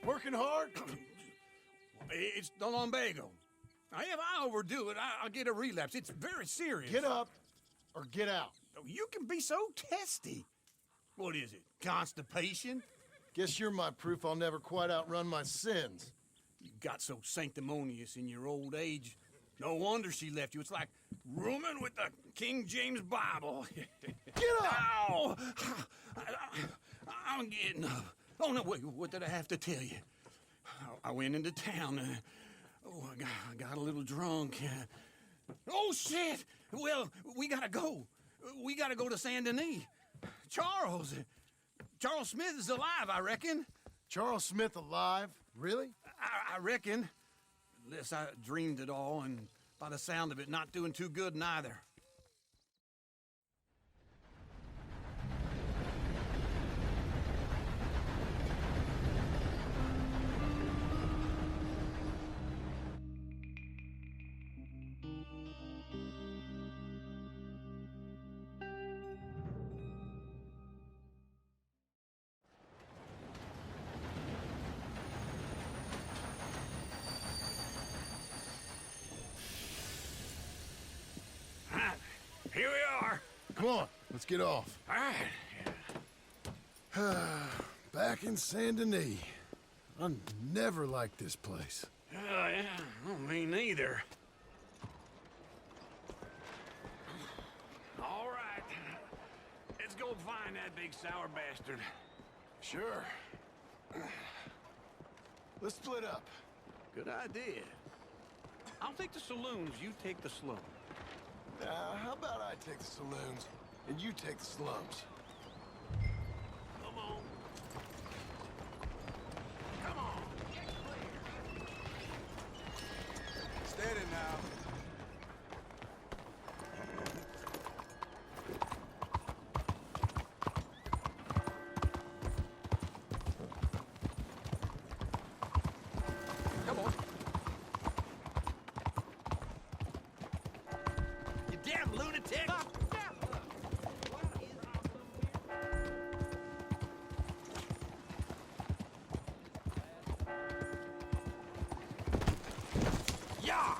Working hard? It's the lumbago. If I overdo it, I'll get a relapse. It's very serious. Get up or get out. You can be so testy. What is it, constipation? Guess you're my proof I'll never quite outrun my sins. You got so sanctimonious in your old age. No wonder she left you. It's like rooming with the King James Bible. Get up! Ow! I'm getting up. Oh, no, wait, what did I have to tell you? I went into town. I got a little drunk. Oh, shit! Well, we gotta go. We gotta go to Saint Denis. Charles Smith is alive, I reckon. Charles Smith alive? Really? I reckon. Unless I dreamed it all, and by the sound of it, not doing too good neither. Here we are. Come on, let's get off. All right. Back in Saint Denis. I never liked this place. Yeah, well, me neither. All right. Let's go find that big sour bastard. Sure. Let's split up. Good idea. I'll take the saloons, you take the slums. How about I take the saloons and you take the slums? Come on. Come on. Get clear. Steady now. Come on. You damn lunatic! Yeah!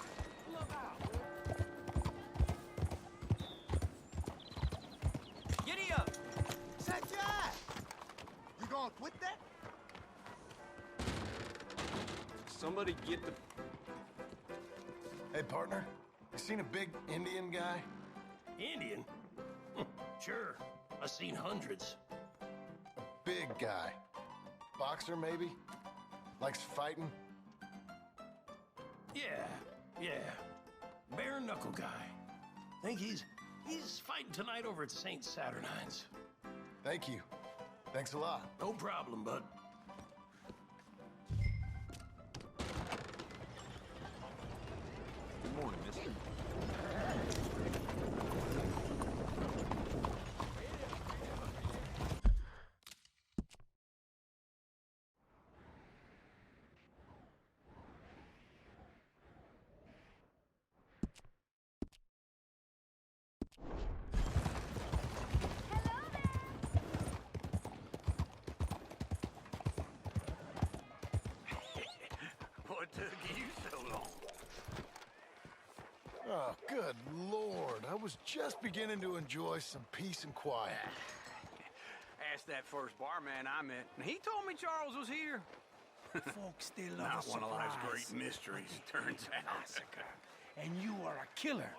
Giddy up! Set your eye. You gonna quit that? Somebody get the... Hey, partner. You seen a big Indian guy? Indian? Sure. I've seen hundreds. Big guy. Boxer, maybe? Likes fighting? Yeah. Bare knuckle guy. Think he's fighting tonight over at St. Saturnine's. Thank you. Thanks a lot. No problem, bud. Good morning, mister. What took you so long? Oh, good Lord. I was just beginning to enjoy some peace and quiet. Asked that first barman I met, and he told me Charles was here. Folks still love Not a one of life's surprise. great mysteries, it turns out. Massacre. And you are a killer.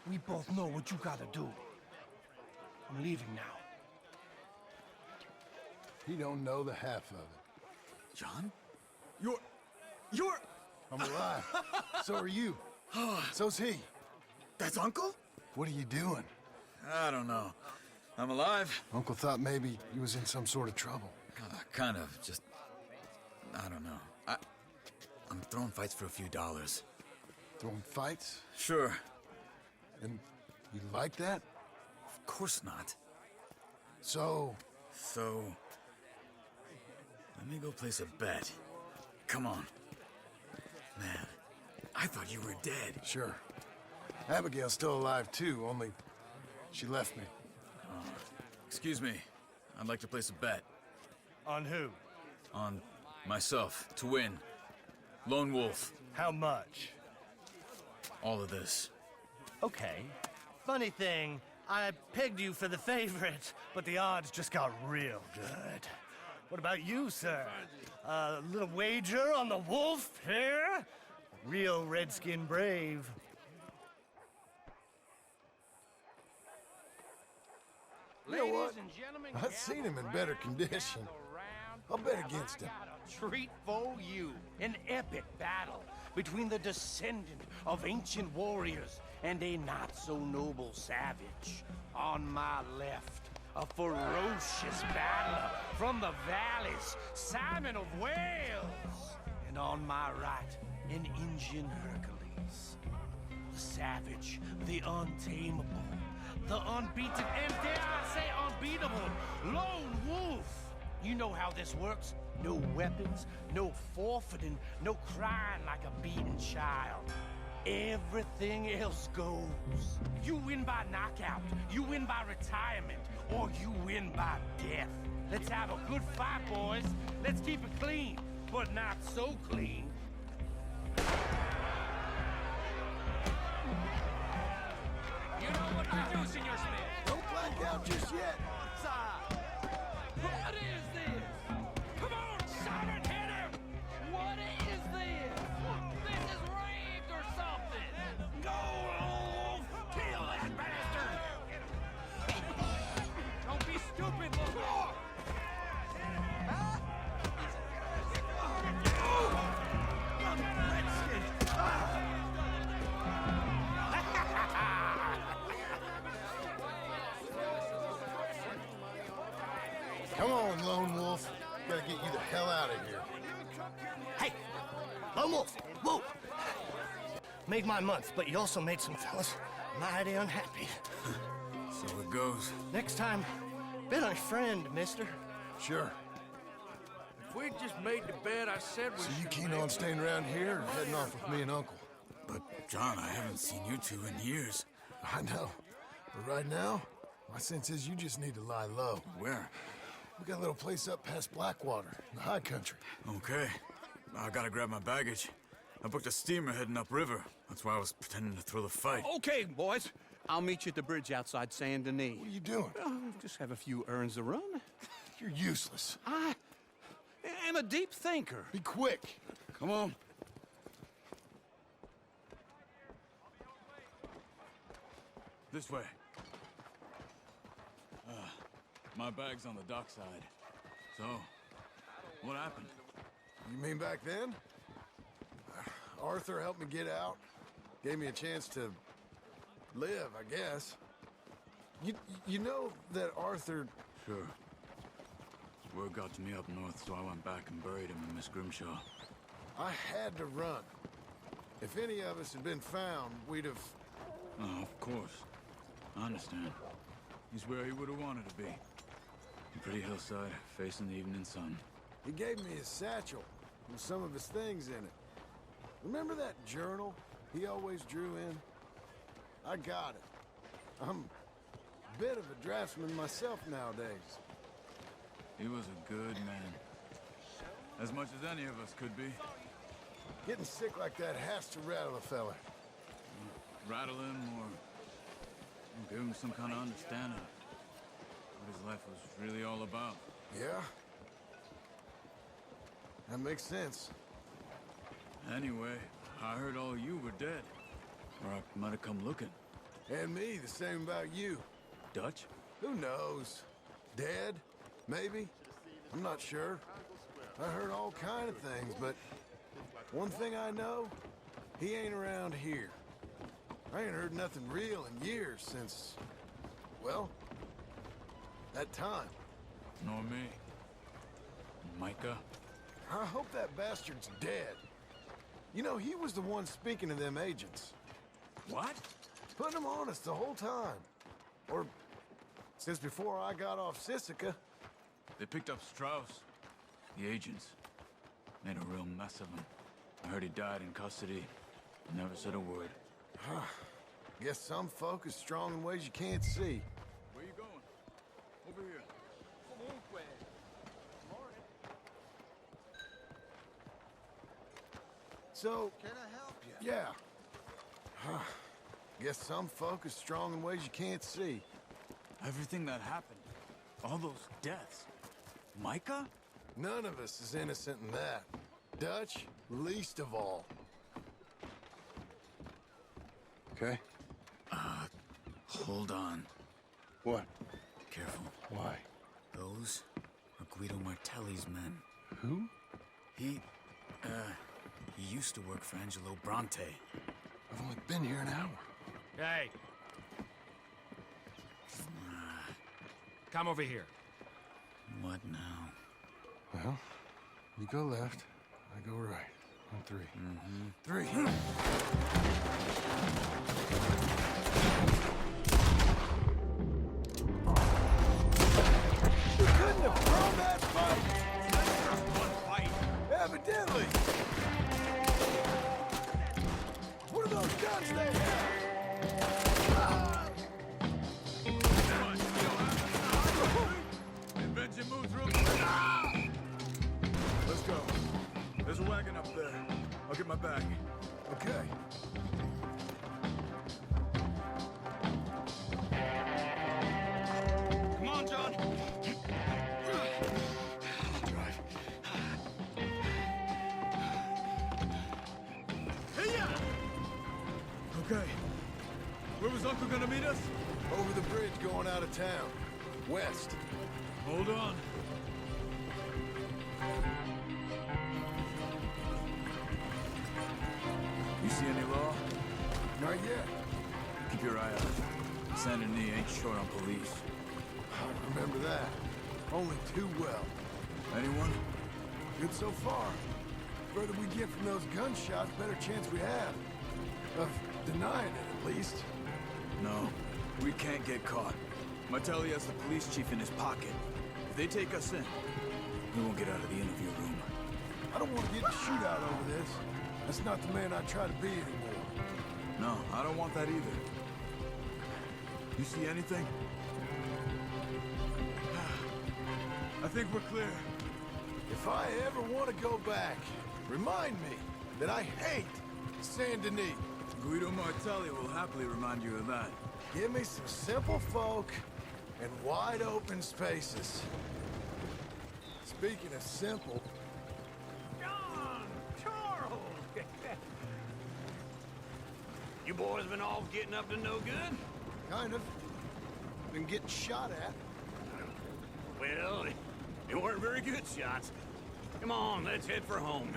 We both know what you gotta do. I'm leaving now. He don't know the half of it. John? You're... I'm alive. So are you. So's he. That's Uncle? What are you doing? I don't know. I'm alive. Uncle thought maybe he was in some sort of trouble. Kind of, just... I don't know. I'm throwing fights for a few dollars. Throwing fights? Sure. And you like that? Of course not. So, So... let me go place a bet. Come on. Man, I thought you were dead. sure. Abigail's still alive too, only she left me. Excuse me. I'd like to place a bet. On who? On myself, to win. Lone Wolf. How much? All of this. Okay. Funny thing, I pegged you for the favorite, but the odds just got real good. What about you, sir? A little wager on the wolf here? Real redskin brave. You know what? I've seen him in better condition. I'll bet against him. Treat for you. An epic battle between the descendant of ancient warriors and a not-so-noble savage. On my left, a ferocious battler from the valleys, Simon of Wales. And on my right, an Indian Hercules. The savage, the untamable, the unbeaten, and dare I say unbeatable, Lone Wolf. You know how this works. No weapons, no forfeiting, no crying like a beaten child. Everything else goes. You win by knockout, you win by retirement, or you win by death. Let's have a good fight, boys. Let's keep it clean, but not so clean. You know what to do, Senor Smith. Don't black out just yet. What is this? Come on, Simon, hit him! What is this? This is raped or something! Go, Wolf! Kill that bastard! Don't be stupid, Wolf! Come on, Lone Wolf. Gotta get you the hell out of here. Hey! Lone Wolf! Whoa! Made my month, but you also made some fellas mighty unhappy. So it goes. Next time, bet on your friend, mister. Sure. If we just made the bed I said we So you should keen make. on staying around here or heading off with me and Uncle? But, John, I haven't seen you two in years. I know. But right now, my sense is you just need to lie low. Where? We got a little place up past Blackwater, in the high country. Okay. I gotta grab my baggage. I booked a steamer heading upriver. That's why I was pretending to throw the fight. Okay, boys. I'll meet you at the bridge outside Saint Denis. What are you doing? Just have a few errands to run. You're useless. I am a deep thinker. Be quick. Come on. This way. My bag's on the dockside. So, what happened? You mean back then? Arthur helped me get out. Gave me a chance to live, I guess. You know that Arthur... Sure. Word got to me up north, so I went back and buried him in Miss Grimshaw. I had to run. If any of us had been found, we'd have... Oh, of course. I understand. He's where he would have wanted to be. A pretty hillside, facing the evening sun. He gave me his satchel with some of his things in it. Remember that journal he always drew in? I got it. I'm a bit of a draftsman myself nowadays. He was a good man. As much as any of us could be. Getting sick like that has to rattle a fella. Rattle him or give him some kind of understanding what his life was really all about. Yeah? That makes sense. Anyway, I heard all you were dead. Or I might have come looking. And me, the same about you. Dutch? Who knows? Dead? Maybe? I'm not sure. I heard all kind of things, but one thing I know, he ain't around here. I ain't heard nothing real in years since, well, that time. Nor me. Micah? I hope that bastard's dead. You know, he was the one speaking to them agents. What? Putting them on us the whole time. Or since before I got off Sisika. They picked up Strauss. The agents. Made a real mess of him. I heard he died in custody. Never said a word. Guess some folk is strong in ways you can't see. Where you going? Over here. So, can I help you? Yeah. Guess some folk are strong in ways you can't see. Everything that happened, all those deaths. Micah? None of us is innocent in that. Dutch, least of all. Okay? Hold on. What? Careful. Why? Those are Guido Martelli's men. Who? He used to work for Angelo Bronte. I've only been here an hour. Hey. Come over here. What now? Well, you go left, I go right. On three. Three. You couldn't have thrown that fight! One fight. Evidently! What are those guns they have? Invention move through. Let's go. There's a wagon up there. I'll get my bag. Okay. Come on, John. Drive. Okay. Where was Uncle gonna meet us? Over the bridge going out of town. West. Hold on. You see any law? Not yet. Keep your eye out. Saint Denis ain't short on police. I remember that. Only too well. Anyone? Good so far. Further we get from those gunshots, better chance we have. Of denying it, at least. No. We can't get caught. Martelli has the police chief in his pocket. If they take us in, we won't get out of the interview room. I don't want to get in a shootout over this. That's not the man I try to be anymore. No, I don't want that either. You see anything? I think we're clear. If I ever want to go back, remind me that I hate Saint Denis. Guido Martelli will happily remind you of that. Give me some simple folk and wide open spaces. Speaking of simple, John! Charles! You boys been all getting up to no good? kind of. Been getting shot at. Well, they weren't very good shots. Come on, let's head for home.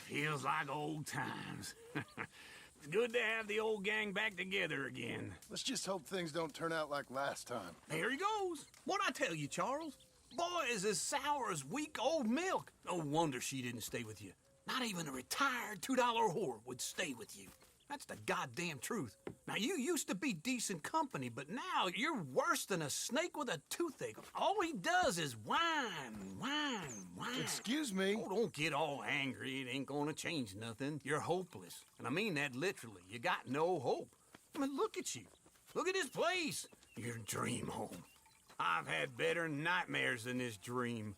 Feels like old times. It's good to have the old gang back together again. Let's just hope things don't turn out like last time. There he goes. What'd I tell you, Charles? Boy is as sour as weak old milk. No wonder she didn't stay with you. Not even a retired $2 whore would stay with you. That's the goddamn truth. Now, you used to be decent company, but now you're worse than a snake with a toothache. All he does is whine, whine, whine. Excuse me. Oh, don't get all angry. It ain't gonna change nothing. You're hopeless. And I mean that literally. You got no hope. I mean, look at you. Look at this place. Your dream home. I've had better nightmares than this dream.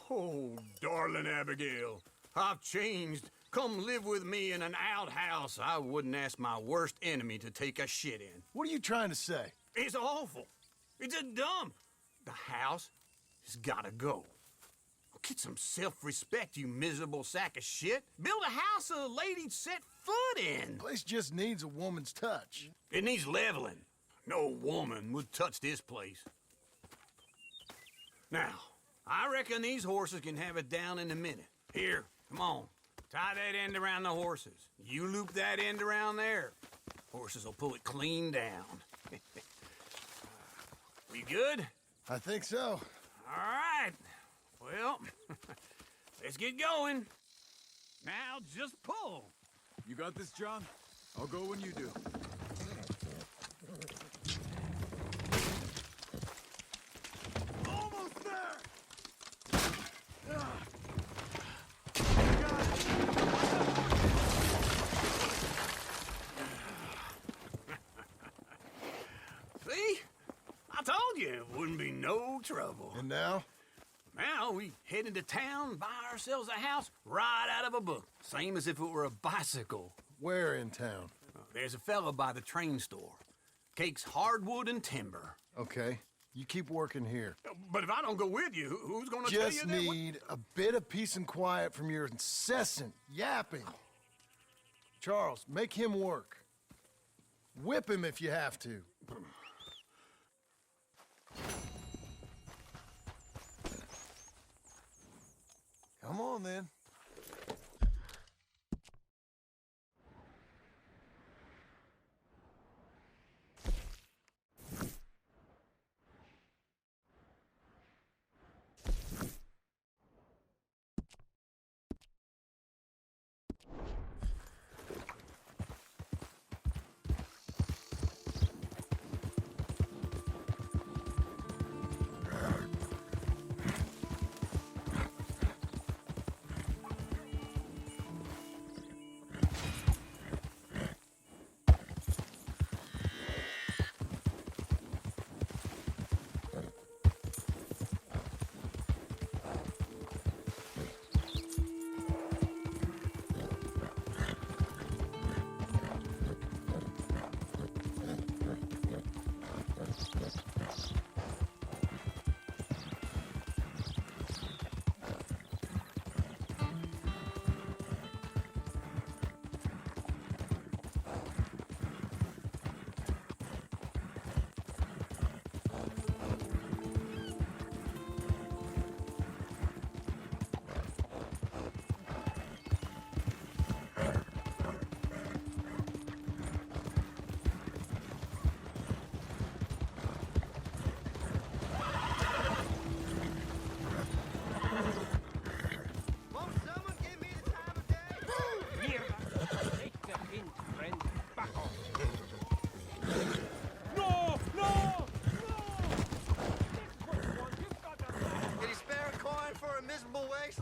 Oh, darling Abigail, I've changed. come live with me in an outhouse I wouldn't ask my worst enemy to take a shit in. What are you trying to say? It's awful. It's a dump. The house has gotta go. Get some self-respect, you miserable sack of shit. Build a house a lady'd set foot in. Place just needs a woman's touch. It needs leveling. No woman would touch this place. Now, I reckon these horses can have it down in a minute. Here, come on. Tie that end around the horses. You loop that end around there. Horses will pull it clean down. We good? I think so. All right. Well, let's get going. Now just pull. You got this, John? I'll go when you do. Almost there! See? I told you it wouldn't be no trouble. And now? Now we head into town, buy ourselves a house right out of a book. Same as if it were a bicycle. Where in town? There's a fella by the train store. Cakes hardwood and timber. Okay, you keep working here. But if I don't go with you, who's gonna tell you Just that? need a bit of peace and quiet from your incessant yapping. Charles, make him work. Whip him if you have to. Come on, then.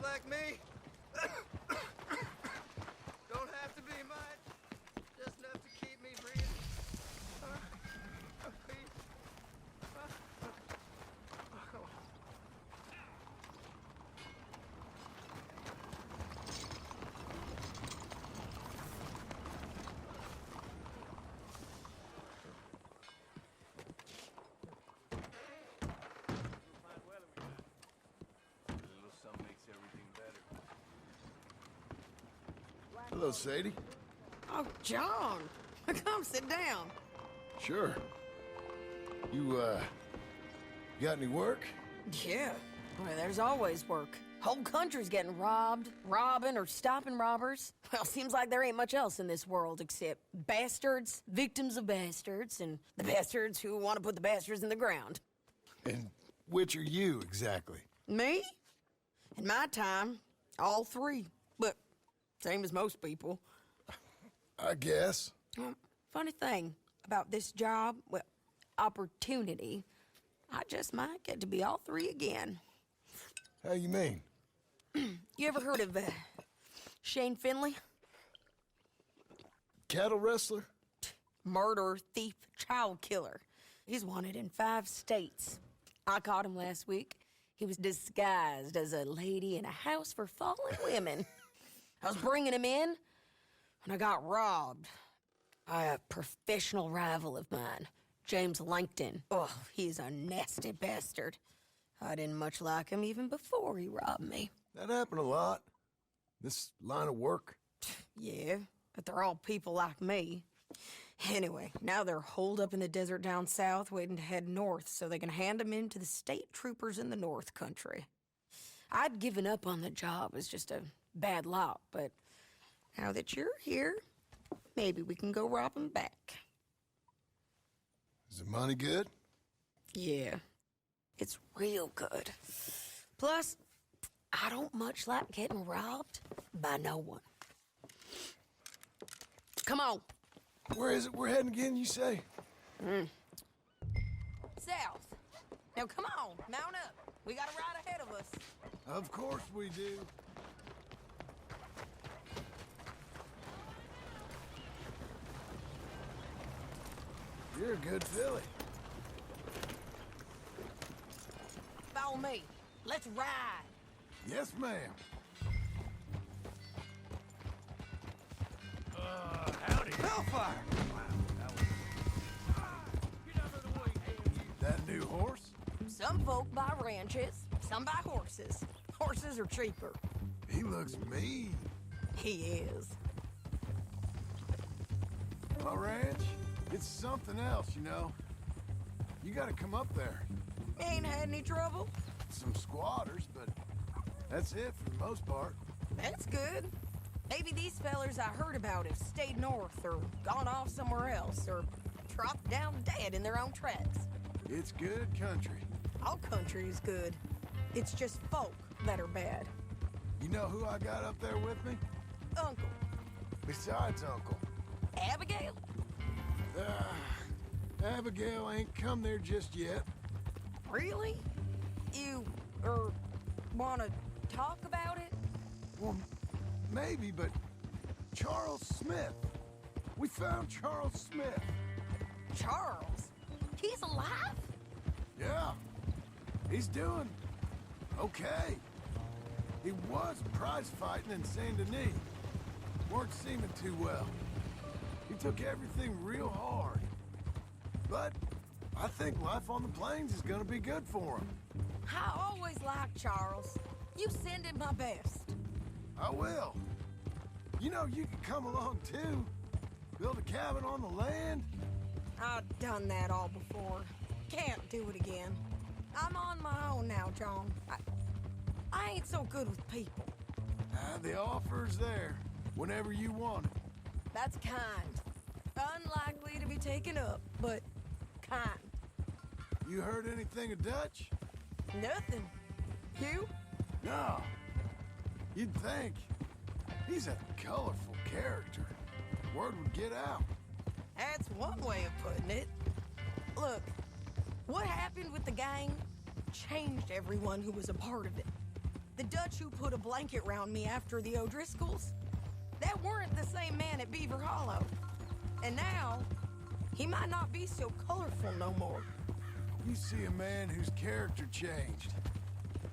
Like me? Don't have to be much. Just enough to keep me breathing. Hello, Sadie. Oh, John. Come sit down. Sure. You got any work? Yeah. Well, there's always work. Whole country's getting robbed, robbing, or stopping robbers. Well, seems like there ain't much else in this world except bastards, victims of bastards, and the bastards who want to put the bastards in the ground. And which are you, exactly? Me? In my time, all three. But same as most people. I guess. Funny thing about this job, well, opportunity, I just might get to be all three again. How you mean? You ever heard of Shane Finley? Cattle wrestler? Murderer, thief, child killer. He's wanted in 5 states. I caught him last week. He was disguised as a lady in a house for fallen women. I was bringing him in when I got robbed by a professional rival of mine, James Langton. Oh, he's a nasty bastard. I didn't much like him even before he robbed me. That happened a lot. This line of work. Yeah, but they're all people like me. Anyway, now they're holed up in the desert down south, waiting to head north so they can hand them in to the state troopers in the north country. I'd given up on the job as just a bad lot, but now that you're here, maybe we can go rob them back. Is the money good? Yeah, it's real good. Plus, I don't much like getting robbed by no one. Come on. Where is it we're heading again, you say? South. Now come on, mount up. We got a ride ahead of us. Of course we do. You're a good filly. Follow me. Let's ride. Yes, ma'am. Howdy. Hellfire! That new horse? Some folk buy ranches, some buy horses. Horses are cheaper. He looks mean. He is. My ranch, it's something else, you know. You gotta come up there. Ain't had any trouble? Some squatters, but that's it for the most part. That's good. Maybe these fellers I heard about have stayed north or gone off somewhere else or dropped down dead in their own tracks. It's good country. All country is good. It's just folk that are bad. You know who I got up there with me? Uncle. Besides Uncle. Abigail? Abigail ain't come there just yet. Really? You, wanna talk about it? Well, maybe, but Charles Smith. We found Charles Smith. Charles? He's alive? Yeah. He's doing okay. He was prize fighting in Saint Denis. Weren't seeming too well. He took everything real hard. But I think life on the plains is gonna be good for him. I always liked Charles. You send him my best. I will. You know, you can come along too. Build a cabin on the land. I've done that all before. Can't do it again. I'm on my own now, John. I ain't so good with people. The offer's there whenever you want it. That's kind. Unlikely to be taken up, but kind. You heard anything of Dutch? Nothing. You? No. You'd think. He's a colorful character. Word would get out. That's one way of putting it. Look, what happened with the gang changed everyone who was a part of it. The Dutch who put a blanket round me after the O'Driscolls, that weren't the same man at Beaver Hollow. And now, he might not be so colorful no more. You see a man whose character changed.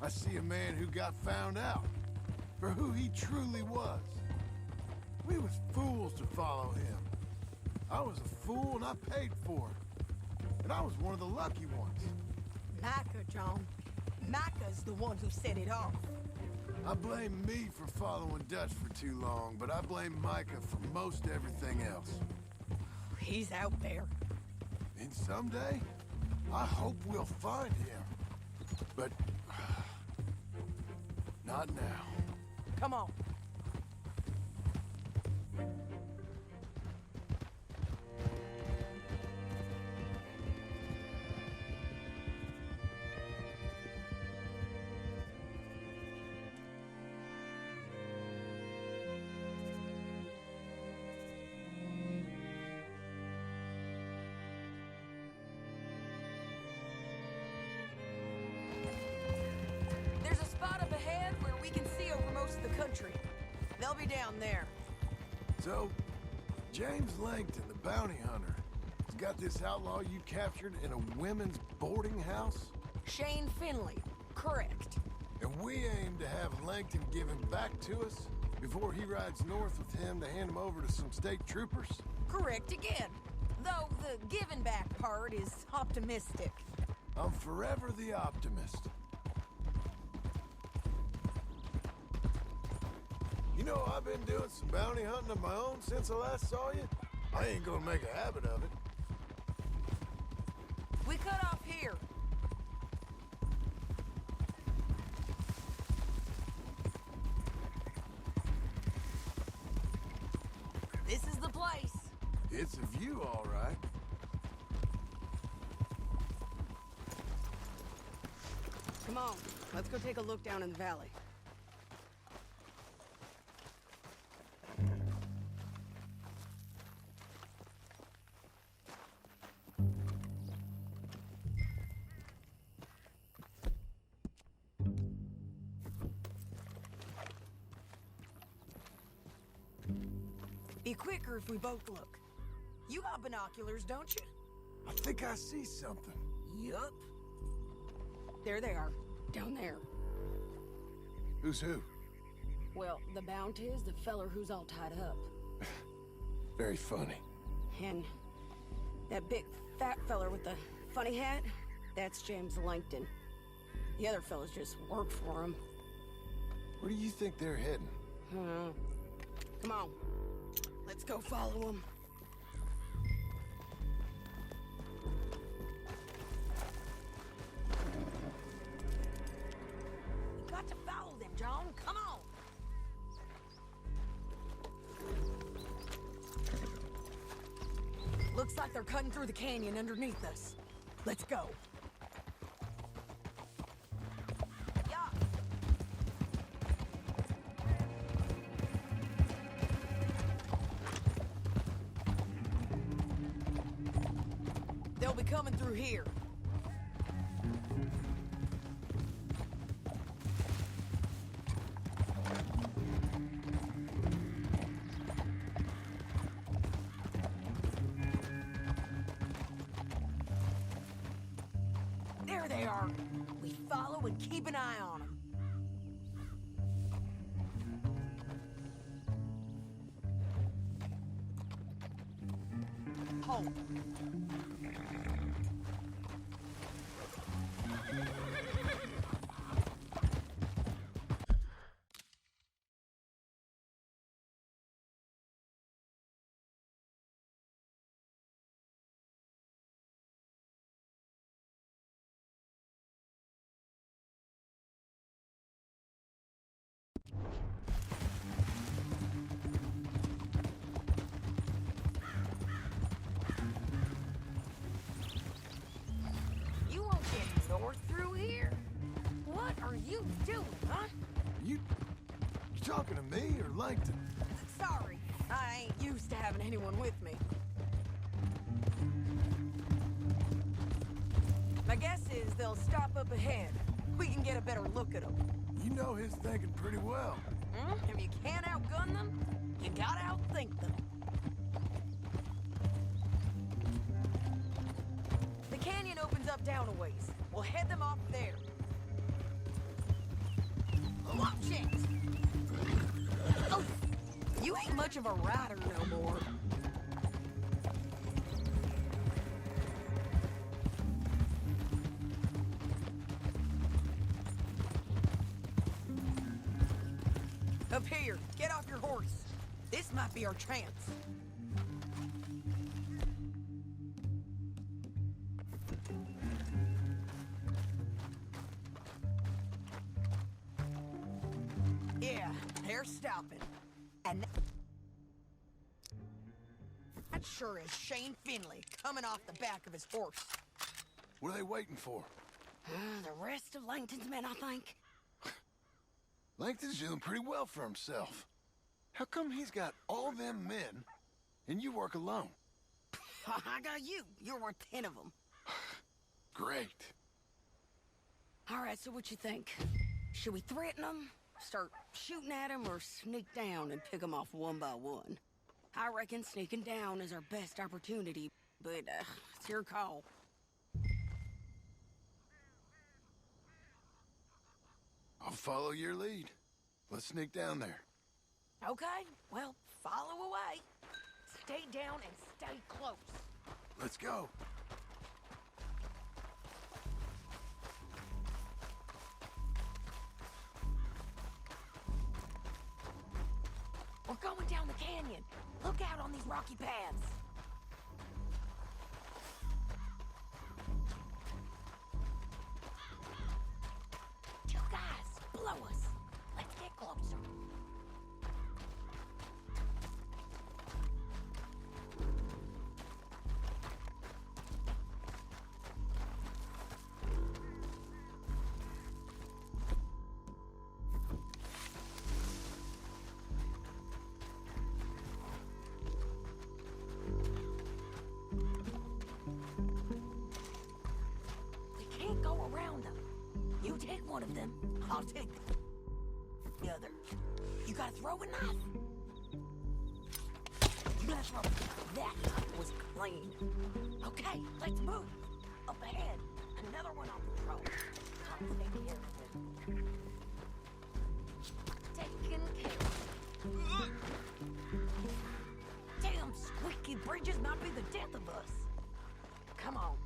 I see a man who got found out for who he truly was. We was fools to follow him. I was a fool and I paid for it. And I was one of the lucky ones. Micah, John. Micah's the one who set it off. I blame me for following Dutch for too long, but I blame Micah for most everything else. He's out there. And someday, I hope we'll find him. But not now. Come on. There's a spot up ahead where we can see over most of the country. They'll be down there. So, James Langton, the bounty hunter, has got this outlaw you captured in a women's boarding house? Shane Finley. Correct. And we aim to have Langton give him back to us Before he rides north with him to hand him over to some state troopers? Correct again. Though the giving back part is optimistic. I'm forever the optimist. You know, I've been doing some bounty hunting of my own since I last saw you. I ain't gonna make a habit of it. We cut off here. This is the place. It's a view, all right. Come on, let's go take a look down in the valley. Be quicker if we both look. You got binoculars, don't you? I think I see something. Yup. There they are, down there. Who's who? Well, the Bounty is the feller who's all tied up. Very funny. And that big fat feller with the funny hat, that's James Langton. The other fellas just work for him. Where do you think they're heading? Come on, let's go follow them. We got to follow them, John. Come on. Looks like they're cutting through the canyon underneath us. Let's go. Yeah. They'll be coming through here. There they are. We follow and keep an eye on them. Hold. You won't get north through here. What are you doing, huh? You talking to me or Langton? Sorry, I ain't used to having anyone with me. My guess is they'll stop up ahead. We can get a better look at them. You know his thinking pretty well. If you can't outgun them, you gotta outthink them. The canyon opens up down a ways. We'll head them off there. Watch it! Oh, you ain't much of a rider no more. Up here, get off your horse. This might be our chance. Yeah, they're stopping. And that sure is Shane Finley coming off the back of his horse. What are they waiting for? The rest of Langton's men, I think. Langton's doing pretty well for himself. How come he's got all them men and you work alone? I got you. You're worth 10 of them. Great. All right, so what you think? Should we threaten them, start shooting at them, or sneak down and pick them off one by one? I reckon sneaking down is our best opportunity, but it's your call. I'll follow your lead. Let's sneak down there. Okay, well, follow away. Stay down and stay close. Let's go. We're going down the canyon. Look out on these rocky paths. You guys, blow us. Let's get closer. Go around them. You take one of them, I'll take the other. You gotta throw a knife. You gotta throw. That knife was clean. Okay, let's move. Up ahead, another one on patrol. I'll take care of it. Taken care of. Damn squeaky bridges might be the death of us. Come on.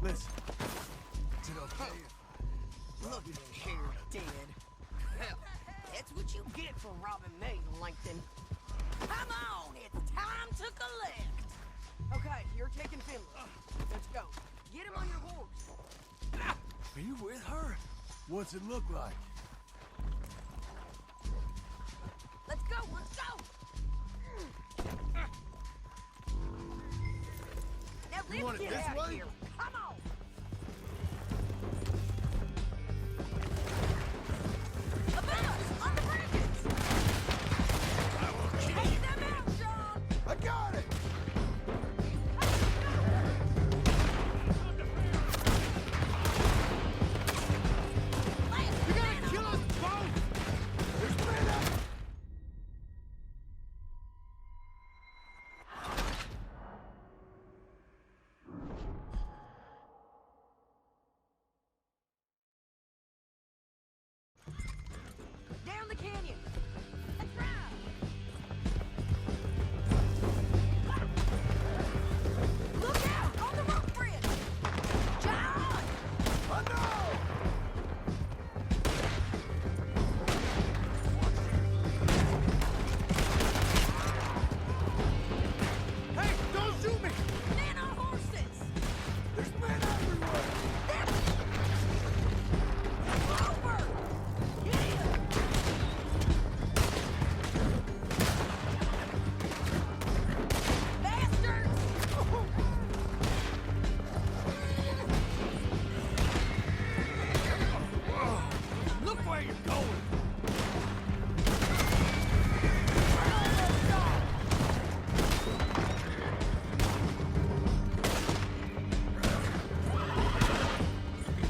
Listen, is it okay? Look at him here, dead. Hell, that's what you get for robbing me, Langton. Come on, it's time to collect. Okay, you're taking Finley. Let's go. Get him on your horse. Are you with her? What's it look like? Let's go, let's go! let's want it get this out of way? here. Come on. Above us, on the bridges. Take them out, John. I got it! You're gonna kill us both. There's men out! Down the canyon. Let's ride. Look out on the rope bridge. John! I know! Hey, don't shoot me! Men on horses. There's men everywhere! Over. Get him. Bastards! Look where you're going!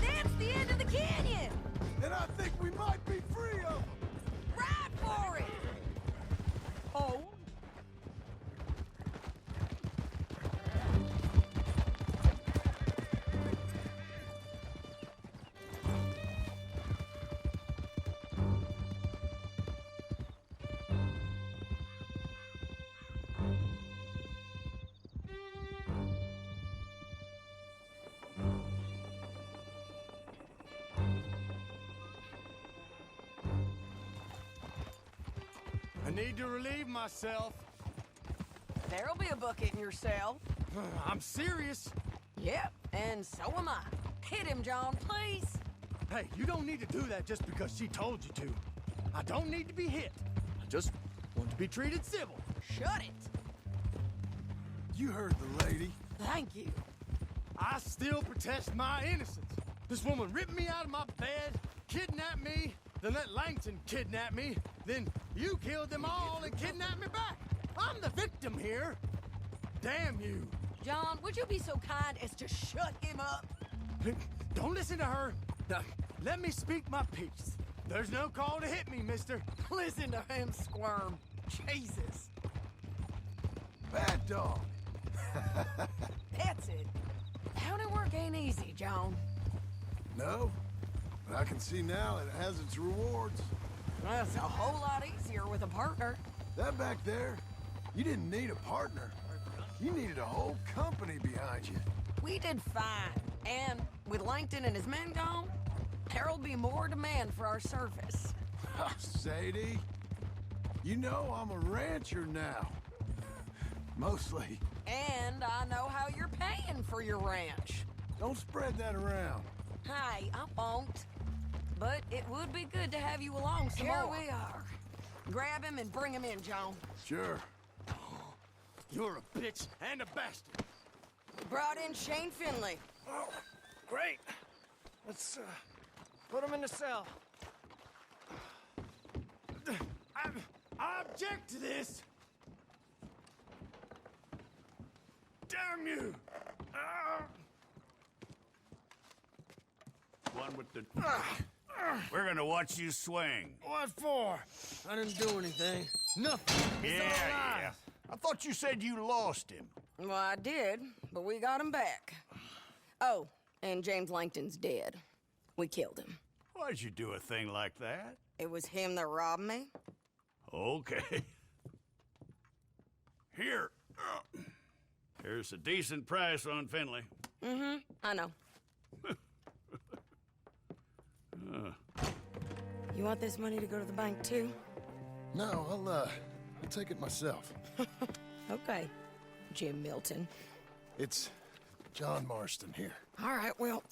That's the end of the canyon. And I think we might be free of them! Ride for it. Oh. I need to relieve myself. There'll be a bucket in your cell. I'm serious. Yep, and so am I. Hit him, John, please. Hey, you don't need to do that just because she told you to. I don't need to be hit. I just want to be treated civil. Shut it. You heard the lady. Thank you. I still protest my innocence. This woman ripped me out of my bed, kidnapped me, then let Langton kidnap me, then you killed them all and kidnapped me back. I'm the victim here. Damn you. John, would you be so kind as to shut him up? Don't listen to her. Now, let me speak my piece. There's no call to hit me, mister. Listen to him squirm. Jesus. Bad dog. That's it. County work ain't easy, John. No, but I can see now it has its rewards. That's a whole lot easier with a partner. That back there, you didn't need a partner. You needed a whole company behind you. We did fine. And with Langton and his men gone, there'll be more demand for our service. Sadie, you know I'm a rancher now. Mostly. And I know how you're paying for your ranch. Don't spread that around. Hey, I won't. But it would be good to have you along some more. Here we are. Grab him and bring him in, John. Sure. You're a bitch and a bastard. We brought in Shane Finley. Oh, great. Let's put him in the cell. I object to this. Damn you! One with the... We're gonna watch you swing. What for? I didn't do anything. Nothing. It's all lies. I thought you said you lost him. Well, I did, but we got him back. Oh, and James Langton's dead. We killed him. Why'd you do a thing like that? It was him that robbed me. Okay. Here. Here's a decent price on Finley. Mm-hmm, I know. You want this money to go to the bank, too? No, I'll take it myself. Okay, Jim Milton. It's John Marston here. All right, well,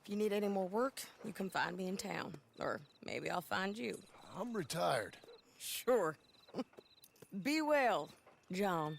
if you need any more work, you can find me in town. Or maybe I'll find you. I'm retired. Sure. Be well, John.